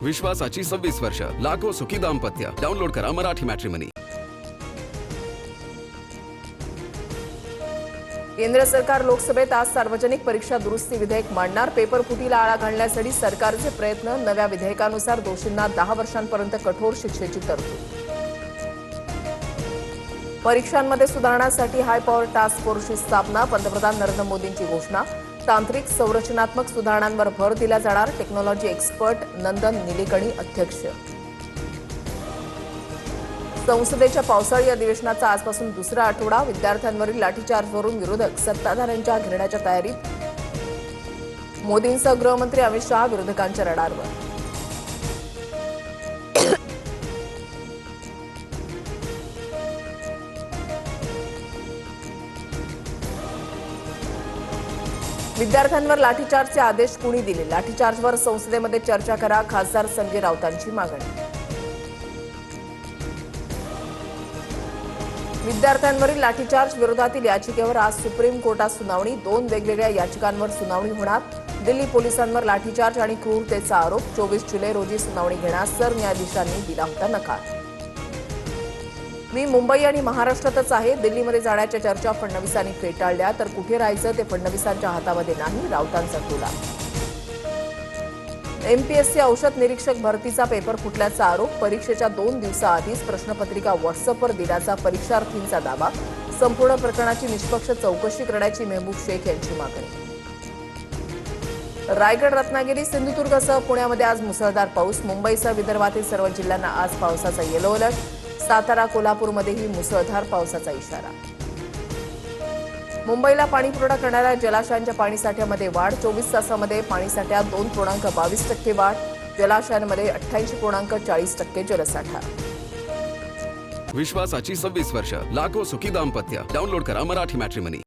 विश्वासाची 26 वर्ष, लाखो सुखी दाम्पत्य. डाउनलोड करा मराठी मॅट्रिमनी. केंद्र सरकार लोकसभेत आज सार्वजनिक परीक्षा दुरुस्ती विधेयक मांडणार. पेपर फुटीला आळा घालण्यासाठी सरकारचे प्रयत्न. नव्या विधेयकानुसार दोषींना 10 वर्षांपर्यंत कठोर शिक्षेची तरतूद. परीक्षांमध्ये सुधारणासाठी हाय पॉवर टास्क फोर्सची स्थापना. पंतप्रधान नरेंद्र मोदींची घोषणा. तांत्रिक संरचनात्मक सुधारणांवर भर दिला जाणार. टेक्नॉलॉजी एक्सपर्ट नंदन निलेकणी अध्यक्ष. संसदेच्या पावसाळी अधिवेशनाचा आजपासून दुसरा आठवडा. विद्यार्थ्यांवरील लाठीचार्जवरून विरोधक सत्ताधाऱ्यांच्या घेरण्याच्या तयारीत. मोदींसह गृहमंत्री अमित शहा विरोधकांच्या रडारवर. विद्यार्थ्यांवर लाठीचार्जचे आदेश कुणी दिले? लाठीचार्जवर संसदेमध्ये चर्चा करा. खासदार संजय राऊतांची मागणी. विद्यार्थ्यांवरील लाठीचार्ज विरोधातील याचिकेवर आज सुप्रीम कोर्टात सुनावणी. 2 वेगवेगळ्या याचिकांवर सुनावणी होणार. दिल्ली पोलिसांवर लाठीचार्ज आणि क्रूरतेचा आरोप. 24 जुलै रोजी सुनावणी घेण्यास सरन्यायाधीशांनी दिला होता नकार. मी मुंबई आणि महाराष्ट्रातच आहे. दिल्लीमध्ये जाण्याच्या चर्चा फडणवीसांनी फेटाळल्या. तर कुठे राहायचं ते फडणवीसांच्या हातामध्ये नाही, राऊतांचा टोला. एमपीएससी औषध निरीक्षक भरतीचा पेपर फुटल्याचा आरोप. परीक्षेच्या 2 दिवसाआधीच प्रश्नपत्रिका व्हॉट्सअपवर दिल्याचा परीक्षार्थींचा दावा. संपूर्ण प्रकरणाची निष्पक्ष चौकशी करण्याची मेहबूब शेख यांची मागणी. रायगड, रत्नागिरी, सिंधुदुर्गसह पुण्यामध्ये आज मुसळधार पाऊस. मुंबईसह विदर्भातील सर्व जिल्ह्यांना आज पावसाचा येलो अलर्ट. सातारा, कोल्हापूरमध्येही मुसळधार पावसाचा इशारा. मुंबईला पाणीपुरवठा करणाऱ्या जलाशयांच्या पाणीसाठ्यामध्ये वाढ. 24 तासामध्ये पाणीसाठ्यात 2.22% वाढ. जलाशयांमध्ये 88.40% जलसाठा. विश्वासाची 26 वर्ष, लाखो सुखी दाम्पत्य. डाउनलोड करा मराठी मॅट्रिमनी.